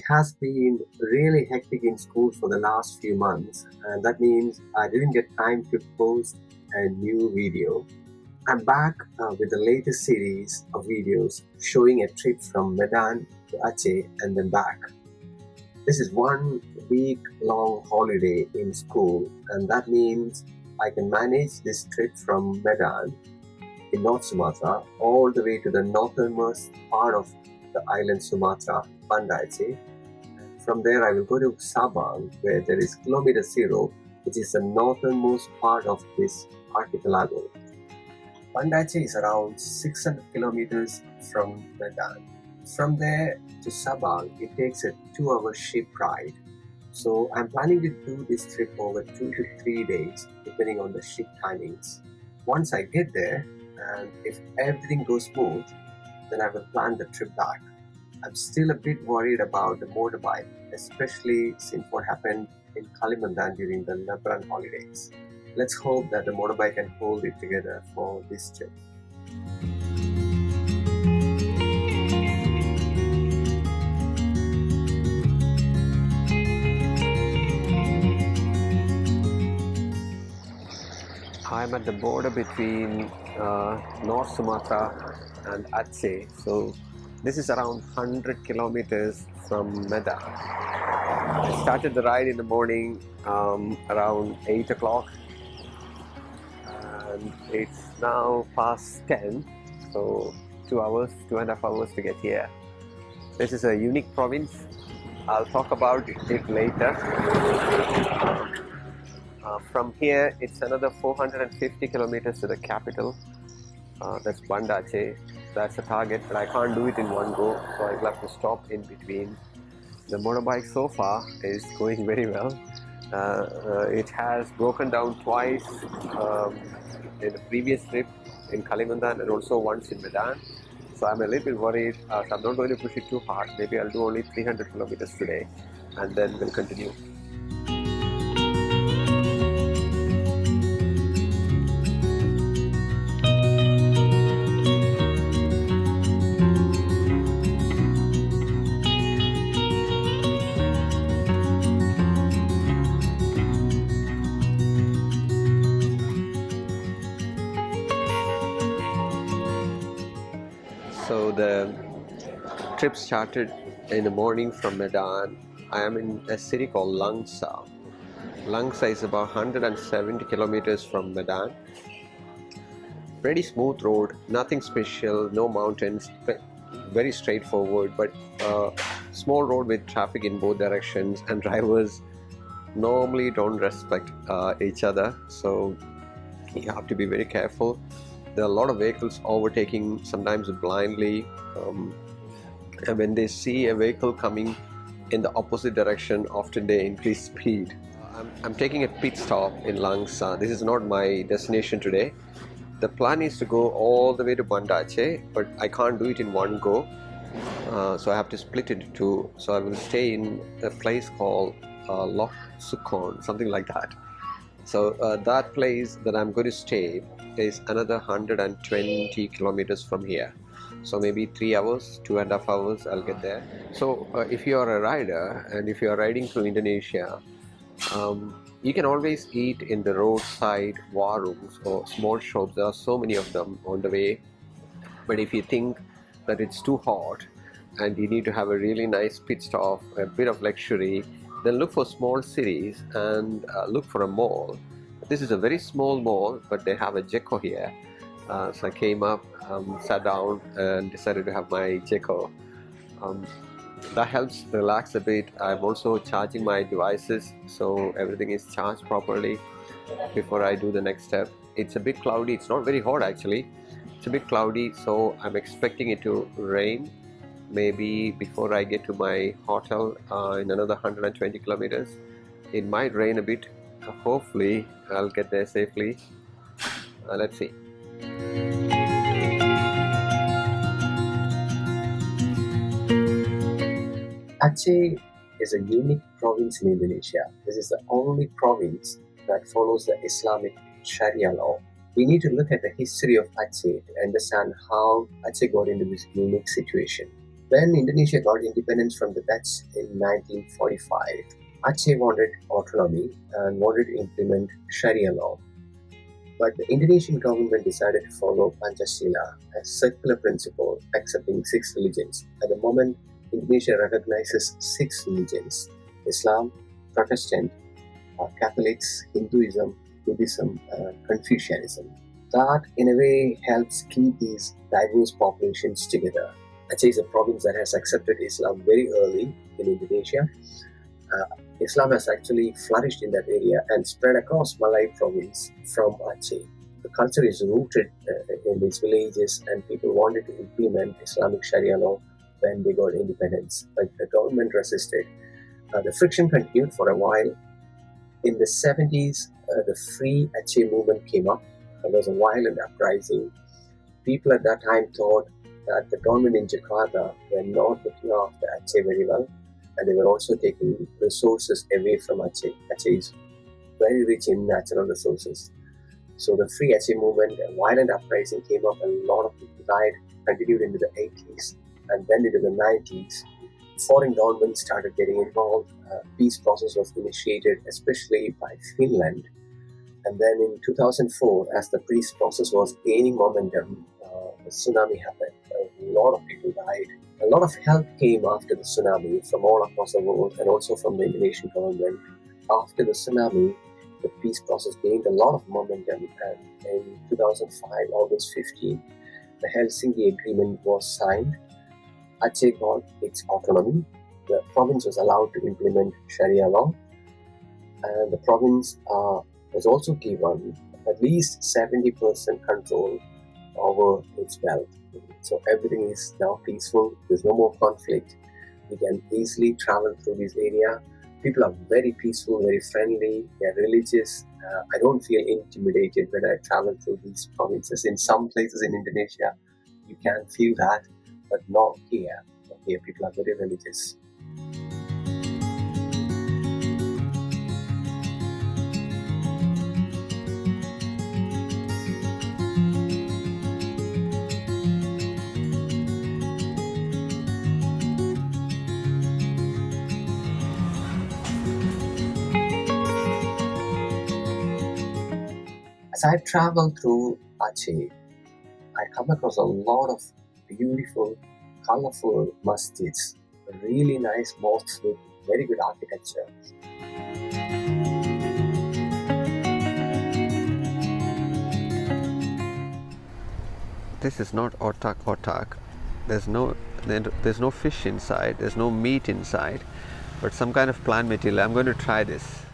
has been really hectic in school for the last few months, and that means I didn't get time to post a new video. I'm back with the latest series of videos showing a trip from Medan to Aceh and then back. This is 1 week long holiday in school, and that means I can manage this trip from Medan in North Sumatra all the way to the northernmost part of the island Sumatra, Banda Aceh. From there, I will go to Sabang, where there is kilometer zero, which is the northernmost part of this archipelago. Banda Aceh is around 600 kilometers from Medan. From there to Sabang, it takes a 2-hour ship ride. So I'm planning to do this trip over 2 to 3 days, depending on the ship timings. Once I get there, and if everything goes smooth, then I will plan the trip back. I'm still a bit worried about the motorbike, especially since what happened in Kalimantan during the Lebaran holidays. Let's hope that the motorbike can hold it together for this trip. I'm at the border between North Sumatra and Aceh. So this is around 100 kilometers from Medan. I started the ride in the morning around 8 o'clock, and it's now past 10, so 2.5 hours to get here. This is a unique province. I'll talk about it later. From here, it's another 450 kilometers to the capital. That's Banda Aceh. That's the target, but I can't do it in one go, so I'll have to stop in between. The motorbike so far is going very well. It has broken down twice in the previous trip in Kalimantan and also once in Medan. So I'm a little bit worried. So I'm not going to push it too hard. Maybe I'll do only 300 kilometers today, and then we'll continue. So the trip started in the morning from Medan. I am in a city called Langsa. Langsa is about 170 kilometers from Medan. Pretty smooth road, nothing special, no mountains, very straightforward, but small road with traffic in both directions, and drivers normally don't respect each other, so you have to be very careful. There are a lot of vehicles overtaking, sometimes blindly, and when they see a vehicle coming in the opposite direction, often they increase speed. I'm taking a pit stop in Langsa. This is not my destination today. The plan is to go all the way to Banda Aceh, but I can't do it in one go, so I have to split it into two. So I will stay in a place called Lok Sukon, something like that. So that place that I'm going to stay is another 120 kilometers from here. So maybe 3 hours, 2.5 hours, I'll get there. So if you are a rider and if you are riding through Indonesia, you can always eat in the roadside warungs or small shops. There are so many of them on the way. But if you think that it's too hot and you need to have a really nice pit stop, a bit of luxury, then look for small cities and look for a mall. This is a very small mall, but they have a Jeko here. So I came up, sat down and decided to have my Jeko. That helps relax a bit. I'm also charging my devices, so everything is charged properly before I do the next step. It's a bit cloudy. It's not very hot actually. It's a bit cloudy, so I'm expecting it to rain maybe before I get to my hotel in another 120 kilometers. It might rain a bit. Hopefully I'll get there safely. Let's see. Aceh is a unique province in Indonesia. This is the only province that follows the Islamic Sharia law. We need to look at the history of Aceh to understand how Aceh got into this unique situation. When Indonesia got independence from the Dutch in 1945, Aceh wanted autonomy and wanted to implement Sharia law. But the Indonesian government decided to follow Pancasila, a secular principle accepting six religions. At the moment, Indonesia recognizes six religions: Islam, Protestant, Catholics, Hinduism, Buddhism, and Confucianism. That, in a way, helps keep these diverse populations together. Aceh is a province that has accepted Islam very early in Indonesia. Islam has actually flourished in that area and spread across Malay province from Aceh. The culture is rooted in these villages, and people wanted to implement Islamic Sharia law when they got independence, but the government resisted. The friction continued for a while. In the 70s, the Free Aceh movement came up. There was a violent uprising. People at that time thought that the government in Jakarta were not looking after Aceh very well, and they were also taking resources away from Aceh. Aceh is very rich in natural resources. So the Free Aceh movement, a violent uprising came up, and a lot of people died, continued into the 80s, and then into the 90s. Foreign governments started getting involved. Peace process was initiated, especially by Finland. And then in 2004, as the peace process was gaining momentum, the tsunami happened. A lot of people died. A lot of help came after the tsunami from all across the world and also from the Indonesian government. After the tsunami, the peace process gained a lot of momentum, and in 2005, August 15, the Helsinki Agreement was signed. Aceh got its autonomy. The province was allowed to implement Sharia law, and the province was also given at least 70% control over its wealth. So everything is now peaceful. There's no more conflict. We can easily travel through this area. People are very peaceful, very friendly. They're religious. I don't feel intimidated when I travel through these provinces. In some places in Indonesia, you can feel that, but not here. Here, people are very religious. As I travel through Aceh, I come across a lot of beautiful, colorful masjids, really nice mosques with very good architecture. This is not otak otak. There's no fish inside. There's no meat inside, but some kind of plant material. I'm going to try this.